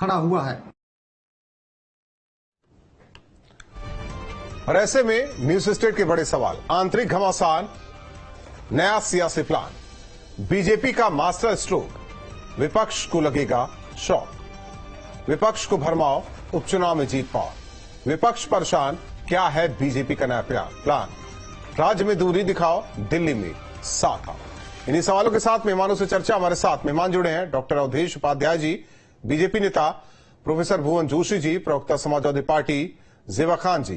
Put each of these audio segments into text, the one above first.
खड़ा हुआ है। और ऐसे में न्यूज स्टेट के बड़े सवाल, आंतरिक घमासान, नया सियासी प्लान, बीजेपी का मास्टर स्ट्रोक, विपक्ष को लगेगा शॉक, विपक्ष को भरमाओ, उपचुनाव में जीत पाओ, विपक्ष परेशान, क्या है बीजेपी का नया प्लान, राज्य में दूरी दिखाओ, दिल्ली में साथ आओ। इन्हीं सवालों के साथ मेहमानों से चर्चा। हमारे साथ मेहमान जुड़े हैं डॉक्टर अवधेश उपाध्याय जी, बीजेपी नेता, प्रोफेसर भुवन जोशी जी, प्रवक्ता समाजवादी पार्टी, जेबा खान जी,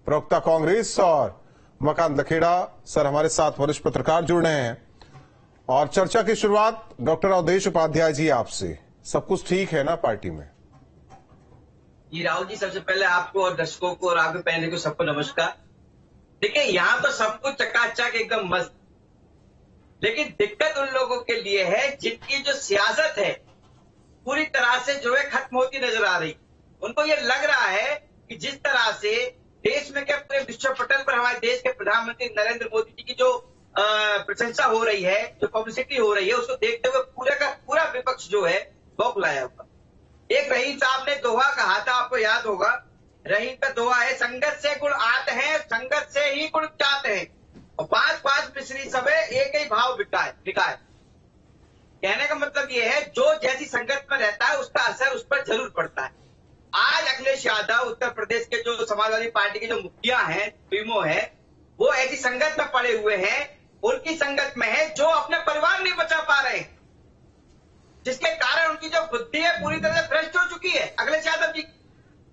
प्रवक्ता कांग्रेस, और उमाकांत लखेड़ा सर हमारे साथ वरिष्ठ पत्रकार जुड़ रहे हैं। और चर्चा की शुरुआत डॉक्टर अवधेश उपाध्याय जी आपसे। सब कुछ ठीक है ना पार्टी में? जी राहुल जी, सबसे पहले आपको और दर्शकों को और आपके पैनल को सबको नमस्कार। देखिए, यहाँ तो सब कुछ चकाचक एकदम मस्त, लेकिन दिक्कत उन लोगों के लिए है जिनकी जो सियासत है पूरी तरह से जो है खत्म होती नजर आ रही। उनको ये लग रहा है कि जिस तरह से देश में क्या पूरे विश्व पटल पर हमारे देश के प्रधानमंत्री नरेंद्र मोदी जी की जो प्रशंसा हो रही है, जो पब्लिसिटी हो रही है, उसको देखते हुए पूरे का पूरा विपक्ष जो है बौखलाया हुआ। एक रहीम साहब ने दोहा कहा था, आपको याद होगा, रहीम का दोहा है, संगत से गुण आते हैं, संगत से ही गुण चाहते हैं, और 5-5 मिश्री सबे एक ही भाव बिकाए। कहने का मतलब ये है, जो जैसी संगत में रहता है उसका असर उस पर जरूर पड़ता है। आज अखिलेश यादव उत्तर प्रदेश के जो समाजवादी पार्टी के जो मुखिया हैं, पीएमओ है, वो ऐसी संगत में पड़े हुए हैं, उनकी संगत में है जो अपने परिवार नहीं बचा पा रहे हैं, जिसके कारण उनकी जो बुद्धि है पूरी तरह से भ्रष्ट हो चुकी है अखिलेश यादव जी।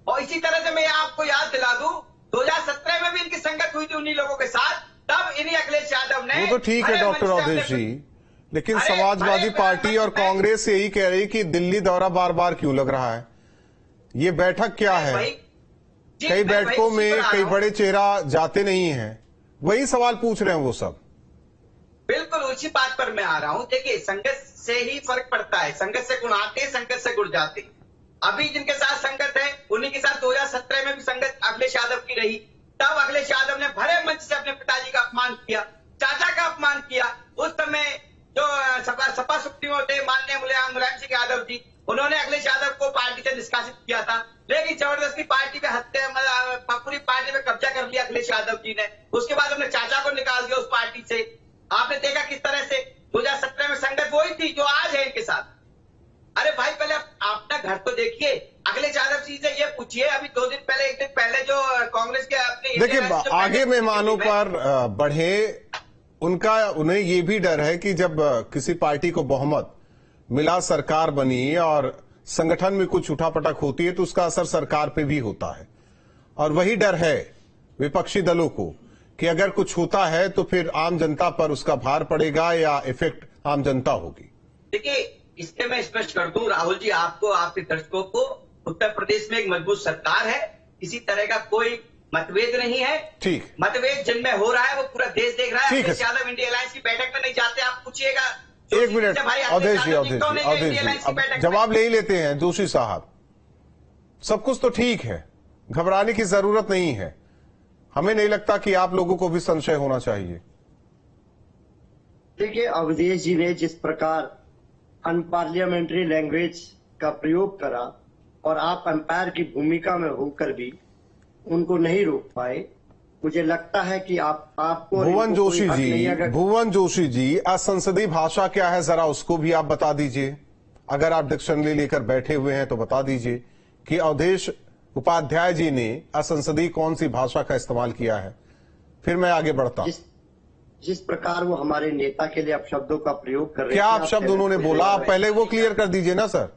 और इसी तरह से मैं आपको याद दिला दूं, 2017 में भी इनकी संगत हुई थी उन्हीं लोगों के साथ, तब इन्हीं अखिलेश यादव ने। वो तो ठीक है डॉक्टर अवधेश जी, लेकिन समाजवादी पार्टी और कांग्रेस यही कह रही कि दिल्ली दौरा बार बार क्यों लग रहा है? ये बैठक क्या है? कई बैठकों में कई बड़े चेहरा जाते नहीं हैं, वही सवाल पूछ रहे हैं वो सब। बिल्कुल उसी बात पर मैं आ रहा हूं। देखिए, संगत से ही फर्क पड़ता है, संगत से गुण आते हैं, संगत से गुण जाते हैं। अभी जिनके साथ संगत है उन्हीं के साथ 2017 में भी संगत अखिलेश यादव की रही। तब अखिलेश यादव ने भरे मंच से अपने पिताजी का अपमान किया, चाचा का अपमान किया। उस समय जो सपा सुप्रीमो थे माननीय मुलायम सिंह यादव जी, उन्होंने अखिलेश यादव को पार्टी से निष्कासित किया था, लेकिन जबरदस्ती पार्टी पे पूरी पार्टी पे कब्जा कर लिया अखिलेश यादव जी ने। उसके बाद अपने चाचा को निकाल दिया उस पार्टी से। आपने देखा किस तरह से 2017 में संगत वही थी जो आज है इनके साथ। अरे भाई, पहले अपना घर तो देखिए। अखिलेश यादव जी से ये पूछिए, अभी 2 दिन पहले, 1 दिन पहले जो कांग्रेस के अपने, देखिए आगे मेहमानों पर बढ़े, उन्हें ये भी डर है कि जब किसी पार्टी को बहुमत मिला, सरकार बनी और संगठन में कुछ उठापटक होती है तो उसका असर सरकार पे भी होता है। और वही डर है विपक्षी दलों को कि अगर कुछ होता है तो फिर आम जनता पर उसका भार पड़ेगा या इफेक्ट आम जनता होगी। देखिए, इसके मैं स्पष्ट कर दूं राहुल जी, आपको, आपके दर्शकों को, उत्तर प्रदेश में एक मजबूत सरकार है, किसी तरह का कोई मतभेद नहीं है। ठीक, मतभेद जिनमें हो रहा है वो पूरा देश देख रहा है। अखिलेश यादव इंडिया अलायंस की बैठक में नहीं जाते, आप पूछिएगा। 1 मिनट अवधेश जी, जवाब ले ही लेते हैं। जोशी साहब, सब कुछ तो ठीक है, घबराने की जरूरत नहीं है। हमें नहीं लगता कि आप लोगों को भी संशय होना चाहिए। देखिए, अवधेश जी ने जिस प्रकार अनपार्लियामेंट्री लैंग्वेज का प्रयोग करा और आप अंपायर की भूमिका में होकर भी उनको नहीं रोक पाए, मुझे लगता है कि आपको भुवन जोशी जी, असंसदीय भाषा क्या है जरा उसको भी आप बता दीजिए। अगर आप डिक्शनरी लेकर बैठे हुए हैं तो बता दीजिए कि अवधेश उपाध्याय जी ने असंसदीय कौन सी भाषा का इस्तेमाल किया है, फिर मैं आगे बढ़ता। जिस प्रकार वो हमारे नेता के लिए अपशब्दों का प्रयोग कर रहे हैं। क्या आप शब्द उन्होंने बोला? आप पहले वो क्लियर कर दीजिए ना सर।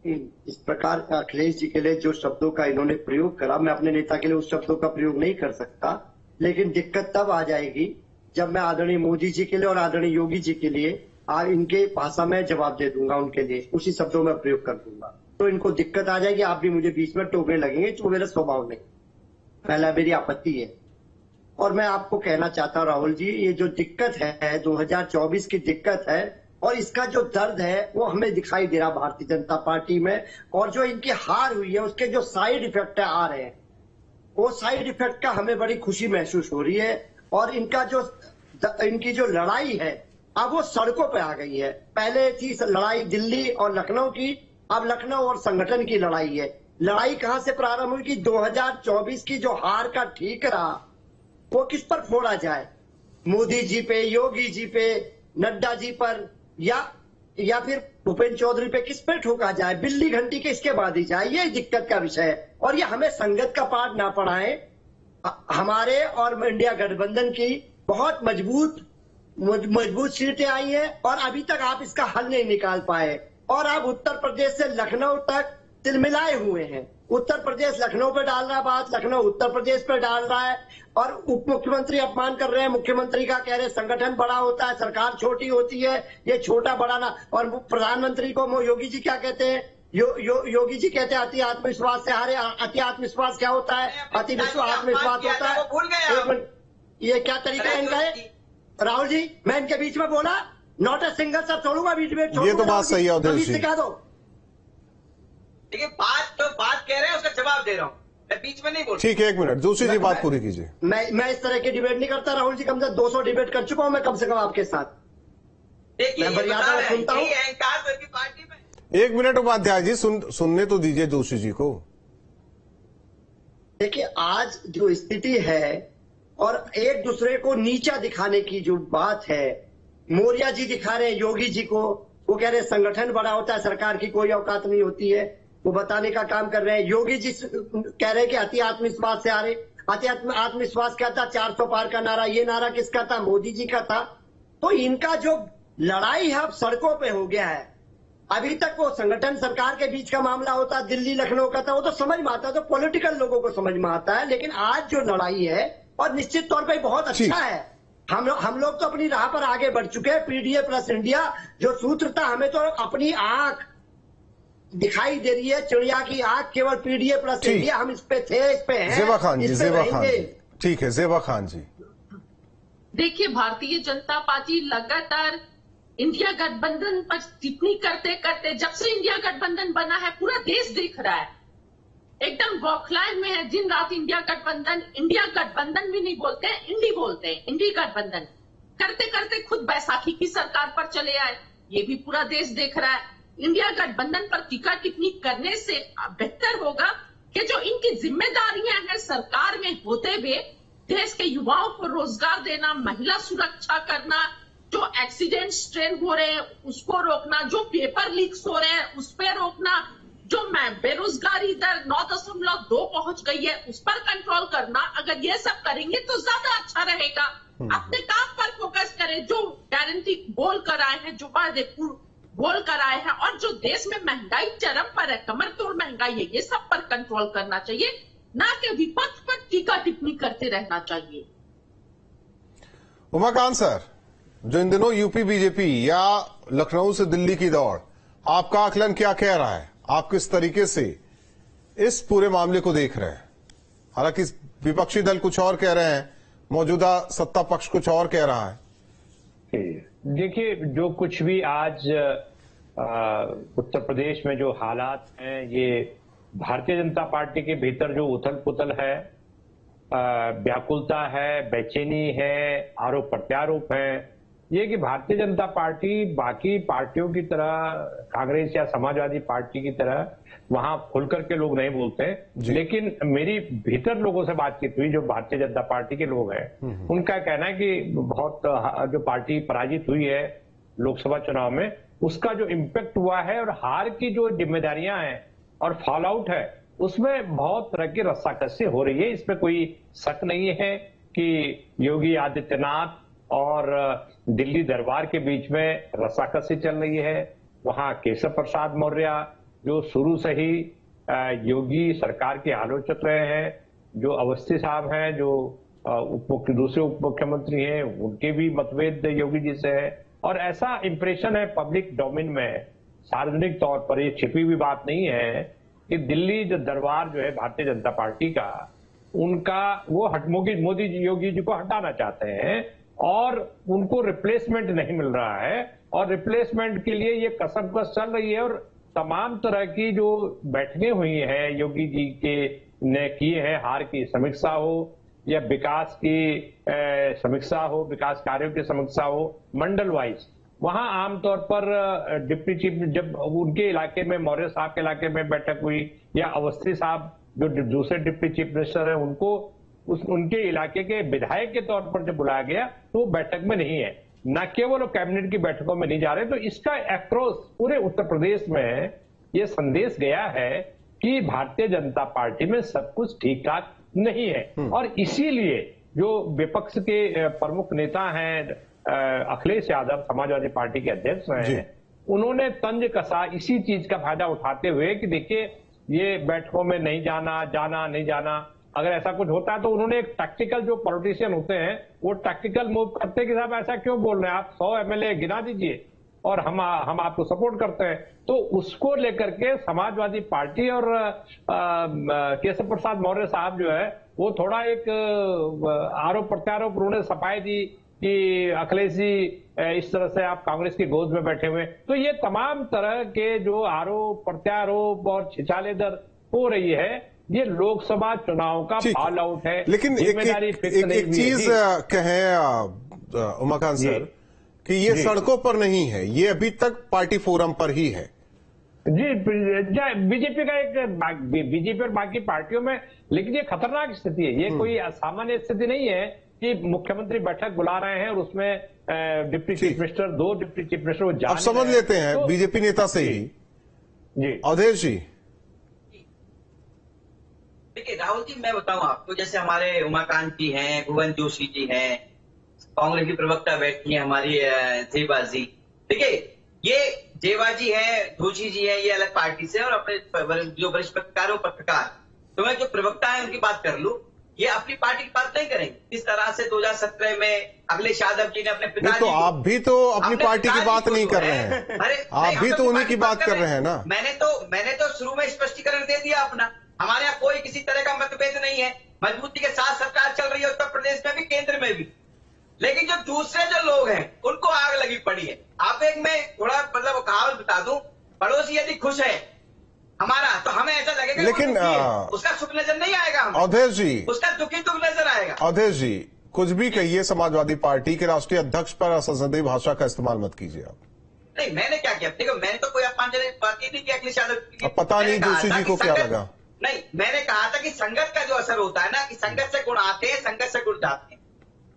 इस प्रकार अखिलेश जी के लिए जो शब्दों का इन्होंने प्रयोग करा, मैं अपने नेता के लिए उस शब्दों का प्रयोग नहीं कर सकता। लेकिन दिक्कत तब आ जाएगी जब मैं आदरणीय मोदी जी के लिए और आदरणीय योगी जी के लिए इनके भाषा में जवाब दे दूंगा, उनके लिए उसी शब्दों में प्रयोग कर दूंगा, तो इनको दिक्कत आ जाएगी। आप भी मुझे बीच में टोकने लगेंगे, जो मेरा स्वभाव नहीं। पहला मेरी आपत्ति है। और मैं आपको कहना चाहता हूं राहुल जी, ये जो दिक्कत है 2024 की दिक्कत है, और इसका जो दर्द है वो हमें दिखाई दे रहा भारतीय जनता पार्टी में। और जो इनकी हार हुई है उसके जो साइड इफेक्ट आ रहे हैं, वो साइड इफेक्ट का हमें बड़ी खुशी महसूस हो रही है। और इनकी जो लड़ाई है अब वो सड़कों पे आ गई है। पहले थी लड़ाई दिल्ली और लखनऊ की, अब लखनऊ और संगठन की लड़ाई है। लड़ाई कहां से प्रारंभ हुई कि 2024 की जो हार का ठीकरा वो किस पर फोड़ा जाए, मोदी जी पे, योगी जी पे, नड्डा जी पर, या फिर भूपेंद्र चौधरी पे किस पे ठोका जाए, बिल्ली घंटी किसके बांधी जाए, ये दिक्कत का विषय है। और ये हमें संगत का पाठ ना पढ़ाए। हमारे और इंडिया गठबंधन की बहुत मजबूत सीटें आई हैं और अभी तक आप इसका हल नहीं निकाल पाए, और आप उत्तर प्रदेश से लखनऊ तक तिलमिलाए हुए हैं। उत्तर प्रदेश लखनऊ पे डाल रहा है बात, लखनऊ उत्तर प्रदेश पे डाल रहा है, और उप मुख्यमंत्री अपमान कर रहे हैं मुख्यमंत्री का, कह रहे संगठन बड़ा होता है, सरकार छोटी होती है, ये छोटा बड़ा ना। और प्रधानमंत्री को योगी जी क्या कहते हैं, योगी जी कहते हैं अति आत्मविश्वास से हारे। अति आत्मविश्वास क्या होता है? अति आत्मविश्वास होता है, ये क्या तरीका है इनका है? राहुल जी, मैं इनके बीच में बोला, नॉट ए सिंगल सब छोड़ूंगा बीच में। ये तो बात सही है अवधेश जी। सिखा दो। देखिए, बात कह रहे हैं, उसका जवाब दे रहा हूँ, मैं बीच में नहीं बोल। ठीक है, 1 मिनट, जोशी जी बात पूरी कीजिए। मैं इस तरह की डिबेट नहीं करता राहुल जी, कम से 200 डिबेट कर चुका हूं मैं कम से कम आपके साथ। देखिए, मैं मर्यादा में सुनता हूं। अहंकार की पार्टी में 1 मिनट उपाध्याय जी, सुनने तो दीजिए जोशी जी को। देखिए, आज जो स्थिति है और एक दूसरे को नीचा दिखाने की जो बात है, मौर्य जी दिखा रहे हैं योगी जी को, वो कह रहे हैं संगठन बड़ा होता है, सरकार की कोई औकात नहीं होती है, वो बताने का काम कर रहे हैं। योगी जी कह रहे हैं कि अति आत्मविश्वास से आ रहे। अति आत्मविश्वास क्या था? 400 पार का नारा, ये नारा किसका था? मोदी जी का था। तो इनका जो लड़ाई है अब सड़कों पे हो गया है। अभी तक वो संगठन सरकार के बीच का मामला होता, दिल्ली लखनऊ का था, वो तो समझ में आता, तो पॉलिटिकल लोगों को समझ में आता है। लेकिन आज जो लड़ाई है, और निश्चित तौर पर बहुत अच्छा है, हम लोग तो अपनी राह पर आगे बढ़ चुके हैं। पीडीए प्लस इंडिया जो सूत्र था, हमें तो अपनी आंख दिखाई दे रही है, चिड़िया की आंख, केवल पीडीए प्लस इंडिया, हम इस पे थे, इस पे हैं, ज़ेबा खान जी, ज़ेबा खान जी, ठीक है, ज़ेबा खान जी। देखिए, भारतीय जनता पार्टी लगातार इंडिया गठबंधन पर टिप्पणी करते करते, जब से इंडिया गठबंधन बना है, पूरा देश देख रहा है, एकदम बौखलाहट में है। दिन रात इंडिया गठबंधन भी नहीं बोलते हैं, इंडी बोलते हैं, इंडी गठबंधन करते करते खुद बैसाखी की सरकार पर चले आए। ये भी पूरा देश देख रहा है। इंडिया गठबंधन पर टीका टिप्पणी करने से बेहतर होगा कि जो इनकी जिम्मेदारियां हैं सरकार में होते हुए, देश के युवाओं को रोजगार देना, महिला सुरक्षा करना, जो एक्सीडेंट ट्रेन हो रहे हैं उसको रोकना, जो पेपर लीक्स हो रहे हैं उस पर रोकना, जो बेरोजगारी दर 9.2 पहुंच गई है उस पर कंट्रोल करना। अगर ये सब करेंगे तो ज्यादा अच्छा रहेगा। अपने काम पर फोकस करें, जो गारंटी बोल कर आए हैं, जो वादे बोल कर आए हैं, और जो देश में महंगाई चरम पर है, कमर तोड़ महंगाई है, ये सब पर कंट्रोल करना चाहिए, ना कि विपक्ष पर टीका टिप्पणी करते रहना चाहिए। उमाकांत सर, जो इन दिनों यूपी बीजेपी या लखनऊ से दिल्ली की दौड़, आपका आकलन क्या कह रहा है? आप किस तरीके से इस पूरे मामले को देख रहे हैं? हालांकि विपक्षी दल कुछ और कह रहे हैं, मौजूदा सत्ता पक्ष कुछ और कह रहा है। देखिए, जो कुछ भी आज उत्तर प्रदेश में जो हालात हैं, ये भारतीय जनता पार्टी के भीतर जो उथल पुथल है, व्याकुलता है, बेचैनी है, आरोप प्रत्यारोप है, ये कि भारतीय जनता पार्टी बाकी पार्टियों की तरह, कांग्रेस या समाजवादी पार्टी की तरह वहां खुलकर के लोग नहीं बोलते। लेकिन मेरी भीतर लोगों से बातचीत हुई, जो भारतीय जनता पार्टी के लोग हैं, उनका कहना है कि बहुत जो पार्टी पराजित हुई है लोकसभा चुनाव में, उसका जो इम्पैक्ट हुआ है और हार की जो जिम्मेदारियां हैं और फॉल आउट है, उसमें बहुत तरह की रस्साकसी हो रही है। इसमें कोई शक नहीं है कि योगी आदित्यनाथ और दिल्ली दरबार के बीच में रस्साकसी चल रही है। वहां केशव प्रसाद मौर्य, जो शुरू से ही योगी सरकार के आलोचक रहे हैं, जो अवस्थी साहब हैं, जो दूसरे उप मुख्यमंत्री हैं, उनके भी मतभेद योगी जी से है। और ऐसा इंप्रेशन है पब्लिक डोमेन में, सार्वजनिक तौर पर, ये छिपी हुई बात नहीं है, कि दिल्ली जो दरबार जो है भारतीय जनता पार्टी का, उनका वो मोदी जी, योगी जी को हटाना चाहते हैं, और उनको रिप्लेसमेंट नहीं मिल रहा है, और रिप्लेसमेंट के लिए ये कसमकस चल रही है। और तमाम तरह की जो बैठकें हुई हैं योगी जी के ने किए हैं, हार की समीक्षा हो या विकास की समीक्षा हो, विकास कार्यों की समीक्षा हो, मंडल वाइज वहां आमतौर पर डिप्टी चीफ, जब उनके इलाके में, मौर्य साहब के इलाके में बैठक हुई, या अवस्थी साहब जो दूसरे डिप्टी चीफ मिनिस्टर है, उनको उनके इलाके के विधायक के तौर पर जब बुलाया गया तो वो बैठक में नहीं है। न केवल वो कैबिनेट की बैठकों में नहीं जा रहे, तो इसका अक्रॉस पूरे उत्तर प्रदेश में ये संदेश गया है कि भारतीय जनता पार्टी में सब कुछ ठीक ठाक नहीं है। और इसीलिए जो विपक्ष के प्रमुख नेता हैं, अखिलेश यादव समाजवादी पार्टी के अध्यक्ष हैं, उन्होंने तंज कसा इसी चीज का फायदा उठाते हुए कि देखिए ये बैठकों में नहीं जाना नहीं जाना, अगर ऐसा कुछ होता है तो उन्होंने एक टैक्टिकल, जो पॉलिटिशियन होते हैं वो टैक्टिकल मूव करते कि साहब ऐसा क्यों बोल रहे हैं आप, 100 एमएलए गिना दीजिए और हम आपको सपोर्ट करते हैं। तो उसको लेकर के समाजवादी पार्टी और केशव प्रसाद मौर्य साहब जो है वो थोड़ा एक आरोप प्रत्यारोप उन्होंने सफाई दी कि अखिलेश जी इस तरह से आप कांग्रेस की गोद में बैठे हुए। तो ये तमाम तरह के जो आरोप प्रत्यारोप और छिछालेदर हो रही है, ये लोकसभा चुनाव का फॉल आउट है। लेकिन एक चीज कहें उमाकांत सर कि ये सड़कों पर नहीं है, ये अभी तक पार्टी फोरम पर ही है। जी, बीजेपी का एक, बीजेपी और बाकी पार्टियों में, लेकिन ये खतरनाक स्थिति है। ये कोई सामान्य स्थिति नहीं है कि मुख्यमंत्री बैठक बुला रहे हैं और उसमें deputy chief minister, 2 deputy chief minister वो अब समझ लेते हैं तो, बीजेपी नेता से ही। जी अवधेश जी, देखिए राहुल जी, मैं बताऊं आपको, जैसे हमारे उमाकांत जी हैं, भुवन जोशी जी हैं, कांग्रेस की प्रवक्ता बैठी है हमारी जेबा जी। देखिए ये जेबा जी है, जोशी जी है, ये अलग पार्टी से, और अपने जो वरिष्ठ पत्रकार, तो मैं जो प्रवक्ता है उनकी बात कर लूं, ये अपनी पार्टी की बात नहीं करेंगे। इस तरह से 2017 में अखिलेश यादव जी ने अपने पिताजी, तो आप भी तो अपनी पार्टी की बात नहीं कर रहे हैं, आप भी तो उन्हीं की बात कर रहे हैं ना। मैंने तो शुरू में स्पष्टीकरण दे दिया अपना। हमारे यहाँ कोई किसी तरह का मतभेद नहीं है, मजबूती के साथ सरकार चल रही है उत्तर प्रदेश में भी, केंद्र में भी। लेकिन जो दूसरे जो लोग हैं उनको आग लगी पड़ी है। आप एक मैं थोड़ा मतलब कहावत बता दूं, पड़ोसी यदि खुश है हमारा तो हमें ऐसा लगेगा, लेकिन उसका सुख नजर नहीं आएगा हमें। अवधेश जी, उसका दुखी दुख नजर आएगा। अवधेश जी, कुछ भी कहिए, समाजवादी पार्टी के राष्ट्रीय अध्यक्ष पर असंसदीय भाषा का इस्तेमाल मत कीजिए आप। नहीं, मैंने क्या किया? देखो, मैंने तो कोई अपमानजनक बात नहीं की अखिलेश यादव। पता नहीं जोशी जी को क्या लगा। नहीं, मैंने कहा था कि संगत का जो असर होता है ना, कि संगत से गुण आते हैं, संगत से गुण जाते हैं।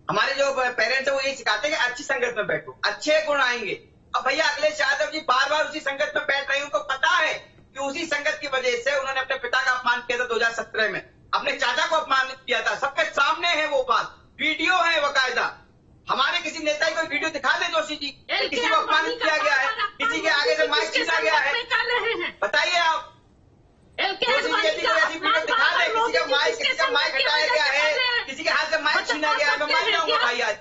हमारे जो पेरेंट्स है वो यही सिखाते हैं कि अच्छी संगत में बैठो, अच्छे गुण आएंगे। अब भैया अखिलेश यादव जी बार बार उसी संगत में बैठ रहे हैं, उनको पता है कि उसी संगत की वजह से उन्होंने अपने पिता का अपमान किया था 2017 में, अपने चाचा को अपमानित किया था। सबके सामने है वो बात, वीडियो है बकायदा। हमारे किसी नेता को वीडियो दिखा दे जोशी जी, किसी को अपमानित किया गया है, किसी के आगे से माइक छीना गया है, बताइए आप। जोशी जी यदि कोई ऐसी वीडियो दिखा दे, किसी का माइक हटाया गया है, किसी के हाथ से माइक छीना गया है, मैं मान जाऊंगा भाई आज।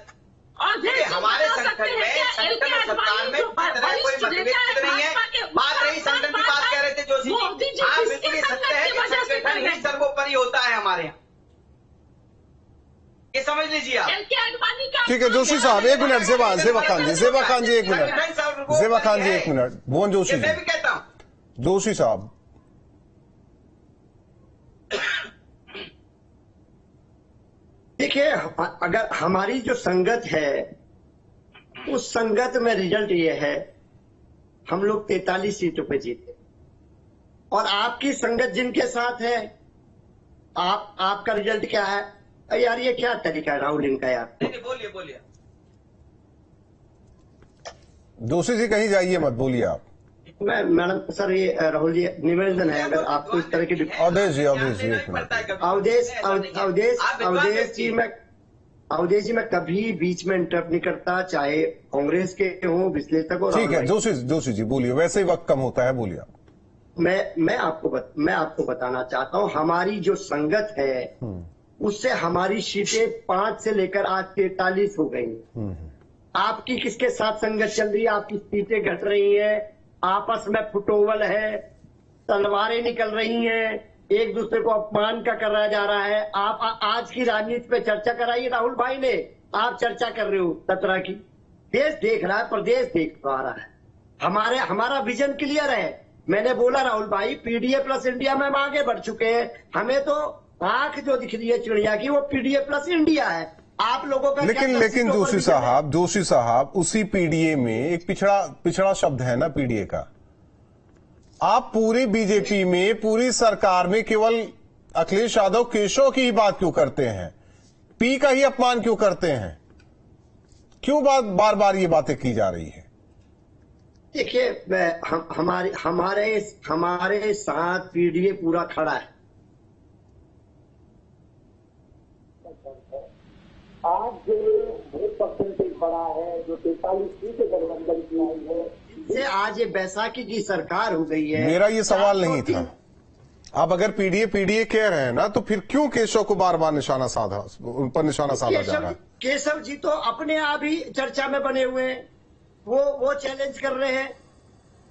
हमारे संगठन में, संगठन और सरकार में कोई मतभेद नहीं है। बात रही संगठन की बात कर रहे थे जोशी जी, हाँ बिल्कुल ये सत्य है कि संगठन ही सर्वोपरि होता है हमारे यहाँ, ये समझ लीजिए आप। ठीक है जोशी साहब, 1 मिनट, जेबा खान जी 1 मिनट, जेबा खान जी 1 मिनट, भुवन जोशी, मैं भी कहता हूँ जोशी साहब। देखिए, अगर हमारी जो संगत है उस संगत में रिजल्ट ये है, हम लोग 43 सीटों पे जीते, और आपकी संगत जिनके साथ है, आपका रिजल्ट क्या है? यार ये क्या तरीका है राहुल इनका यार। बोलिए जोशी जी कहीं जाइए मत, बोलिए आप। मैं मैडम सर, ये राहुल जी निवेदन है, अगर आपको इस तरह की अवधेश जी अवधेश जी मैं कभी बीच में इंटरप्ट नहीं करता, चाहे कांग्रेस के हो, विश्लेषक हो। ठीक है जोशी जी बोलिए, वैसे ही वक्त कम होता है, बोलिए आप। मैं आपको बताना चाहता हूँ, हमारी जो संगत है उससे हमारी सीटें 5 से लेकर आज 43 हो गई। आपकी किसके साथ संगत चल रही है? आपकी सीटें घट रही है, आपस में फुटोवल है, तलवारें निकल रही हैं, एक दूसरे को अपमान का कराया जा रहा है। आप आज की राजनीति पे चर्चा कराइए राहुल भाई ने, आप चर्चा कर रहे हो 17 की। देश देख रहा है, प्रदेश देख पा रहा है। हमारा विजन क्लियर है। मैंने बोला राहुल भाई, पीडीए प्लस इंडिया में हम आगे बढ़ चुके हैं। हमें तो आंख जो दिख रही है चिड़िया की, वो पीडीए प्लस इंडिया है। आप लोगों का लेकिन जोशी साहब उसी पीडीए में एक पिछड़ा शब्द है ना, पीडीए का। आप पूरी बीजेपी में, पूरी सरकार में केवल अखिलेश यादव केशव की ही बात क्यों करते हैं? पी का ही अपमान क्यों करते हैं? क्यों बार बार ये बातें की जा रही है? देखिए, हमारे साथ पीडीए पूरा खड़ा है। आज जो वोट परसेंटेज बढ़ा है, जो 43 सीटें गठबंधन की आई है, इससे आज ये बैसाखी की सरकार हो गई है। मेरा ये सवाल नहीं था। अब अगर पीडीए कह रहे हैं ना, तो फिर क्यों केशव को बार बार उन पर निशाना साधा जा रहा है? केशव जी तो अपने आप ही चर्चा में बने हुए हैं। वो चैलेंज कर रहे हैं।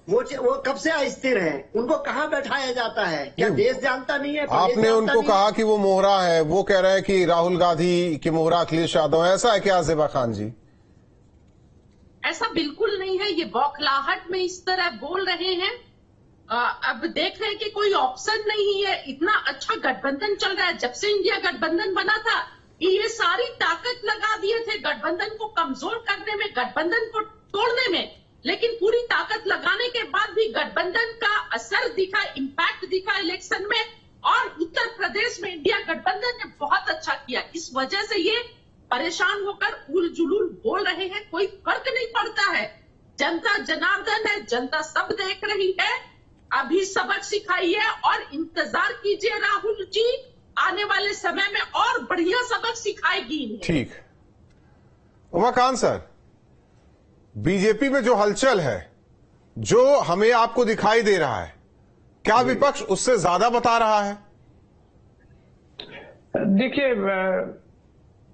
वो कब से अस्थिर हैं? उनको कहाँ बैठाया जाता है? क्या देश जानता नहीं है? आपने उनको कहा कि वो मोहरा है, वो कह रहे हैं कि राहुल गांधी की मोहरा अखिलेश यादव। ऐसा है क्या ज़ेबा खान जी? ऐसा बिल्कुल नहीं है। ये बौखलाहट में इस तरह बोल रहे हैं। अब देख रहे हैं कि कोई ऑप्शन नहीं है। इतना अच्छा गठबंधन चल रहा है। जब से इंडिया गठबंधन बना था, ये सारी ताकत लगा दिए थे गठबंधन को कमजोर करने में, गठबंधन को तोड़ने में। लेकिन पूरी ताकत लगाने के बाद भी गठबंधन का असर दिखा, इम्पैक्ट दिखा इलेक्शन में। और उत्तर प्रदेश में इंडिया गठबंधन ने बहुत अच्छा किया। इस वजह से ये परेशान होकर उल जुलूल बोल रहे हैं। कोई फर्क नहीं पड़ता है। जनता जनार्दन है, जनता सब देख रही है। अभी सबक सिखाइए और इंतजार कीजिए राहुल जी, आने वाले समय में और बढ़िया सबक सिखाएगी इन्हें। ठीक। उमाकांत सर, बीजेपी में जो हलचल है, जो हमें आपको दिखाई दे रहा है, क्या विपक्ष उससे ज्यादा बता रहा है? देखिए,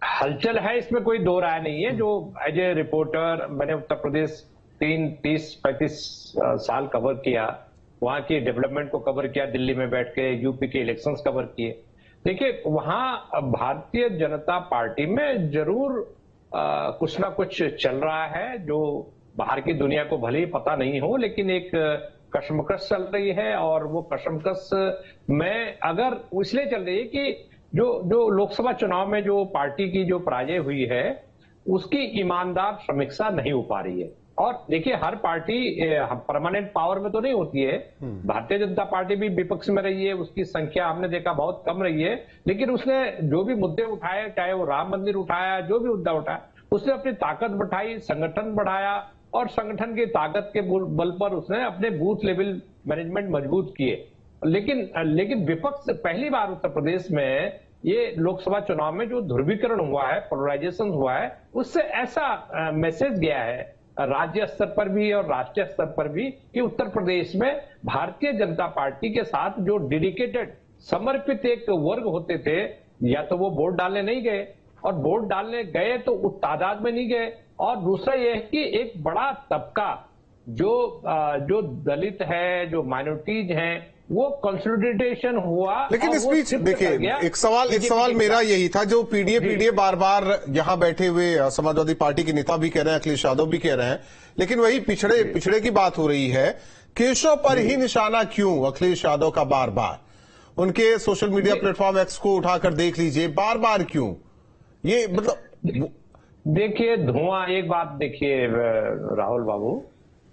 हलचल है, इसमें कोई दो राय नहीं है। जो एज ए रिपोर्टर मैंने उत्तर प्रदेश 30-35 साल कवर किया, वहां की डेवलपमेंट को कवर किया, दिल्ली में बैठ के यूपी के इलेक्शंस कवर किए। देखिए, वहां भारतीय जनता पार्टी में जरूर कुछ ना कुछ चल रहा है जो बाहर की दुनिया को भले ही पता नहीं हो, लेकिन एक कशमकश चल रही है। और वो कशमकश में अगर इसलिए चल रही है कि जो लोकसभा चुनाव में जो पार्टी की जो पराजय हुई है, उसकी ईमानदार समीक्षा नहीं हो पा रही है। और देखिए, हर पार्टी परमानेंट पावर में तो नहीं होती है। भारतीय जनता पार्टी भी विपक्ष में रही है, उसकी संख्या हमने देखा बहुत कम रही है, लेकिन उसने जो भी मुद्दे उठाए, चाहे वो राम मंदिर उठाया, जो भी मुद्दा उठाया, उसने अपनी ताकत बढ़ाई, संगठन बढ़ाया और संगठन की ताकत के बल पर उसने अपने बूथ लेवल मैनेजमेंट मजबूत किए। लेकिन विपक्ष पहली बार उत्तर प्रदेश में ये लोकसभा चुनाव में जो ध्रुवीकरण हुआ है, पोलराइजेशन हुआ है, उससे ऐसा मैसेज गया है राज्य स्तर पर भी और राष्ट्रीय स्तर पर भी कि उत्तर प्रदेश में भारतीय जनता पार्टी के साथ जो डेडिकेटेड, समर्पित एक वर्ग होते थे, या तो वो वोट डालने नहीं गए, और वोट डालने गए तो उस तादाद में नहीं गए। और दूसरा यह है कि एक बड़ा तबका जो दलित है, जो माइनॉरिटीज हैं, वो कंसोलिडेशन हुआ। लेकिन इस बीच देखिए, एक सवाल मेरा यही था, जो पीडीए बार बार यहां बैठे हुए समाजवादी पार्टी के नेता भी कह रहे हैं, अखिलेश यादव भी कह रहे हैं, लेकिन वही पिछड़े की बात हो रही है। केशव पर ही निशाना क्यों अखिलेश यादव का बार बार? उनके सोशल मीडिया प्लेटफॉर्म एक्स को उठाकर देख लीजिए, बार बार क्यों? ये मतलब देखिए, धुआं, एक बात देखिए राहुल बाबू,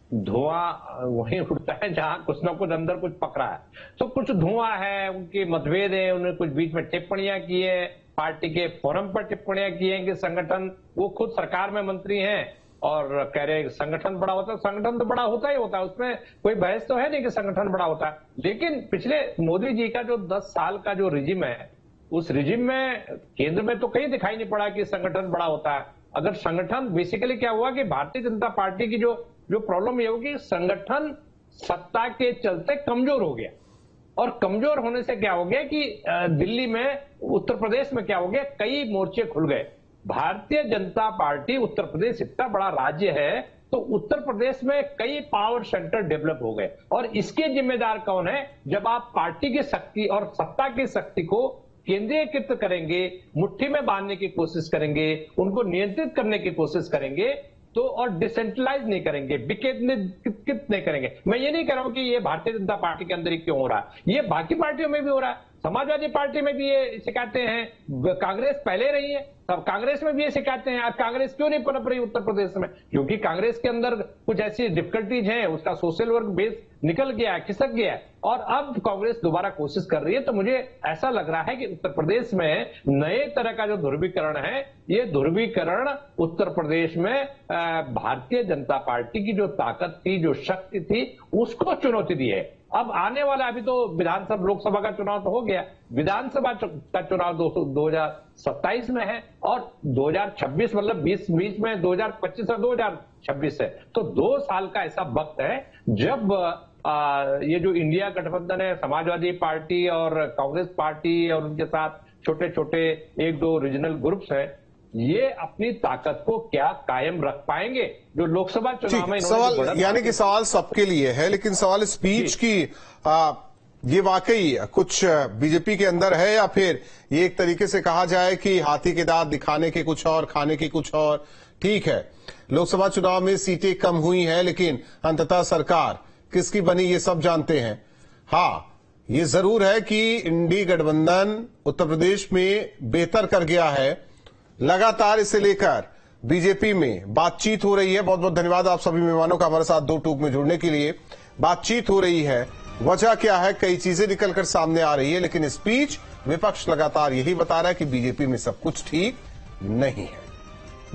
धुआं वहीं उठता है जहां कुछ ना कुछ अंदर कुछ पक रहा है। तो कुछ धुआं है, उनके मतभेद है, उन्होंने कुछ बीच में टिप्पणियां की है, पार्टी के फोरम पर टिप्पणियां की हैं कि संगठन, वो खुद सरकार में मंत्री हैं और कह रहे संगठन बड़ा होता है। संगठन तो बड़ा होता ही होता है, उसमें कोई बहस तो है नहीं कि संगठन बड़ा होता है। लेकिन पिछले मोदी जी का जो 10 साल का जो रिजिम है, उस रिजिम में केंद्र में तो कहीं दिखाई नहीं पड़ा कि संगठन बड़ा होता है। अगर संगठन, बेसिकली क्या हुआ कि भारतीय जनता पार्टी की जो प्रॉब्लम ये होगी, संगठन सत्ता के चलते कमजोर हो गया। और कमजोर होने से क्या हो गया कि दिल्ली में, उत्तर प्रदेश में क्या हो गया, कई मोर्चे खुल गए। भारतीय जनता पार्टी, उत्तर प्रदेश इतना बड़ा राज्य है, तो उत्तर प्रदेश में कई पावर सेंटर डेवलप हो गए। और इसके जिम्मेदार कौन है? जब आप पार्टी की शक्ति और सत्ता की शक्ति को केंद्रीयकृत करेंगे, मुट्ठी में बांधने की कोशिश करेंगे, उनको नियंत्रित करने की कोशिश करेंगे, तो और डिसेंट्रलाइज नहीं करेंगे, विकेंद्रीकृत नहीं करेंगे। मैं ये नहीं कह रहा हूं कि ये भारतीय जनता पार्टी के अंदर ही क्यों हो रहा है, ये बाकी पार्टियों में भी हो रहा है। समाजवादी पार्टी में भी ये शिकायतें हैं, कांग्रेस पहले रही है, तब कांग्रेस में भी ये शिकायतें हैं। आज कांग्रेस क्यों नहीं पनप रही उत्तर प्रदेश में? क्योंकि कांग्रेस के अंदर कुछ ऐसी डिफिकल्टीज हैं, उसका सोशल वर्क बेस निकल गया है, खिसक गया है, और अब कांग्रेस दोबारा कोशिश कर रही है। तो मुझे ऐसा लग रहा है कि उत्तर प्रदेश में नए तरह का जो ध्रुवीकरण है, ये ध्रुवीकरण उत्तर प्रदेश में भारतीय जनता पार्टी की जो ताकत थी, जो शक्ति थी, उसको चुनौती दी है। अब आने वाला, अभी तो विधानसभा लोकसभा का चुनाव तो हो गया, विधानसभा का चुनाव 2027 में है, और 2026 मतलब 20 में 2025 और 2026 है। तो 2 साल का ऐसा वक्त है जब ये जो इंडिया गठबंधन है, समाजवादी पार्टी और कांग्रेस पार्टी और उनके साथ छोटे छोटे 1-2 रीजनल ग्रुप्स हैं, ये अपनी ताकत को क्या कायम रख पाएंगे जो लोकसभा चुनाव में। सवाल यानी कि सवाल सबके लिए है, लेकिन सवाल स्पीच की ये वाकई कुछ बीजेपी के अंदर है, या फिर ये एक तरीके से कहा जाए कि हाथी के दांत दिखाने के कुछ और, खाने के कुछ और। ठीक है, लोकसभा चुनाव में सीटें कम हुई हैं, लेकिन अंततः सरकार किसकी बनी ये सब जानते हैं। हाँ, ये जरूर है कि इंडी गठबंधन उत्तर प्रदेश में बेहतर कर गया है। लगातार इसे लेकर बीजेपी में बातचीत हो रही है। बहुत बहुत धन्यवाद आप सभी मेहमानों का हमारे साथ 2 टूक में जुड़ने के लिए। बातचीत हो रही है, वजह क्या है, कई चीजें निकलकर सामने आ रही है, लेकिन स्पीच विपक्ष लगातार यही बता रहा है कि बीजेपी में सब कुछ ठीक नहीं है।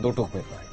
2 टूक में इतना ही।